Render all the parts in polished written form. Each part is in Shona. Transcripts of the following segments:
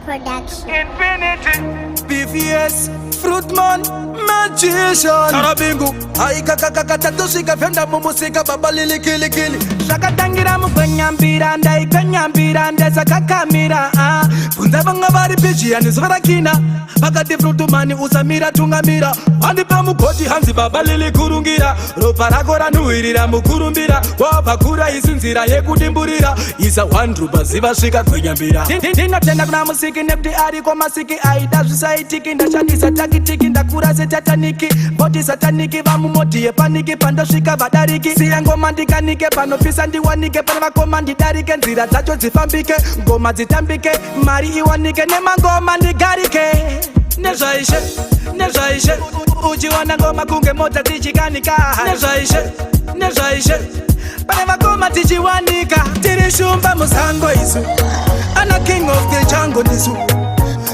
Production. Infinity. BVS, Fruitman, Magician. Sarabingu, Aika Kakakatatushika, Fenda Mumusika, Babalili Kili. Shakatangira Mukanyambira, and I Kanyambira, and there's a Kakamira. Punzabanga Bari Pichi and his Varakina. Pakati Frutumani, Usamira, Tungamira. Andipamu Koji Hansi, Babalili Kurungira. Roparagora Nuira, Mukurumbira. Wapakura Isinzira, Yekudimburira. Isa one Truba Ziva Shika Kanyambira. Dina Tenda Musiki, Nepti Ariko Masiki, Aida Society, Kinda Sataki, Tikinda Kurase Tataniki, Body Sataniki, Vamumoti, Paniki, Pandoshika, Badariki, Siango Mandikanike, Panofis and the Wanike, Panamakomandi Darike, Zira Tacho Zifambike, Goma Zitambike, Mari Iwanike, Nemango Mandikarike, Nezaishe, Ujiwana Goma Kunge Mota Tichikanika, Nezaishe, Panamagoma Tichiwanika, Tirishumba Musango Isu, Anna King of the Jungle Nisu.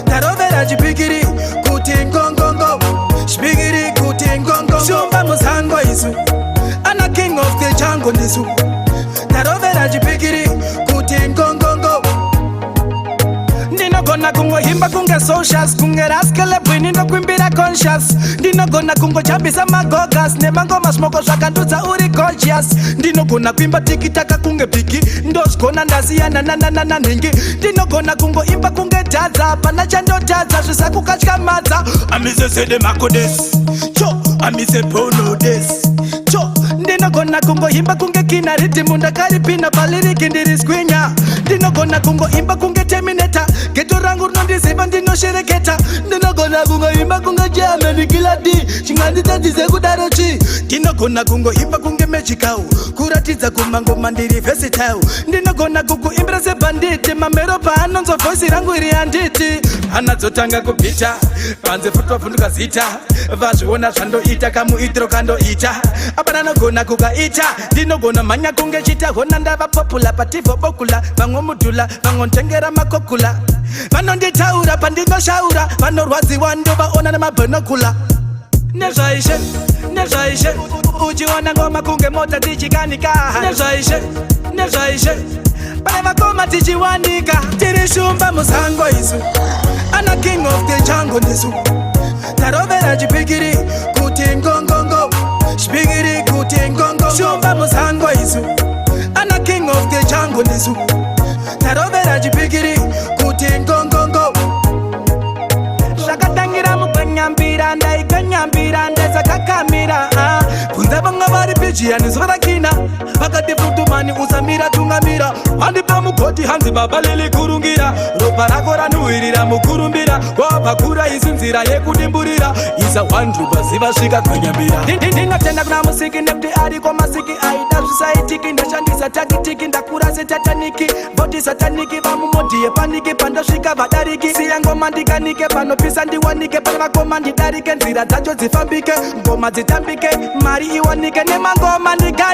Tarovera jipigiri kutingongongo shpigiri kutingongongo shumba musango isu Anna King of the Jungle nisu Tarovera jipigiri kutingongongo Ndino gonna kungo himba kunge socials kunge raskele bwini no kwimbira conscious Ndino gonna kungo chambisa magogas nemango masmoko shakanduza uri gorgeous Ndino gonna kwimba tikitaka kunge piki ndos gonna ndasiyana na ningi Ndino gonna kungo imba kunge jaza pana chando jaza zvisaku katyamadza amise sede makodes cho amise pono des cho ndinogona kungo imba kunge kina rhythm ndakaripina paliriki ndirisgwinya ndinogona kungo imba kunge terminator geto rangu rinondiziva ndinoshereketa ndinogona kungo imba kunge German kiladi chinganditadzise kudaro chi ndinogona kungo imba kunge magical kuratidza kumangoma ndiri versatile ndinogona kukuimbira sebanditi mamero paanonzo voice rangu iri handiti anadzotanga kubhita panze futwavhunduka zita vazviona zvandoita kamuitiro kandoita apana nogona kukaita ndinogona mhanya kunge chita hona ndava popula pativhobokula vamwe mudhula vamwe ntengera makokula vanonditaura pandinoshaura vanorwadziwa ndovaona nemabhenokula nezvaishe uchiona ngoma kunge mota tichikanika nezvaishe pane vakoma tichiwanika tiri shumba musango isu Anna King of the Jungle nisu Tarovera jipigiri kutingongongo shpigiri kutingongo shumba musango isu Anna King of the Jungle nisu Tarovera jipigiri kutingongongo Shakatangira mukanyambira ndaikanyambira ndezakakamira Kunzabanga vari pichi anizvarakina Pakati Frutumani Usamira Tungamira Andipa mukoti Hansi Babalili Kurungira Ropa rako ranuhirira mukurumbira Wapakura isinzira yekudimburira Isa one Truba Ziva Shika Kanyambira Ndingatenda kuna musiki nepti ariko masiki Aida Society ndashandisa takitiki ndakura setataniki Voti sataniki vamumodie paniki pandoshika vadariki Siyango mandikanike panopisa ndiwanike panavakoma ndidarike Nzira dzacho dzifambike ngoma dzitambike mari iwanike nemangoma ndika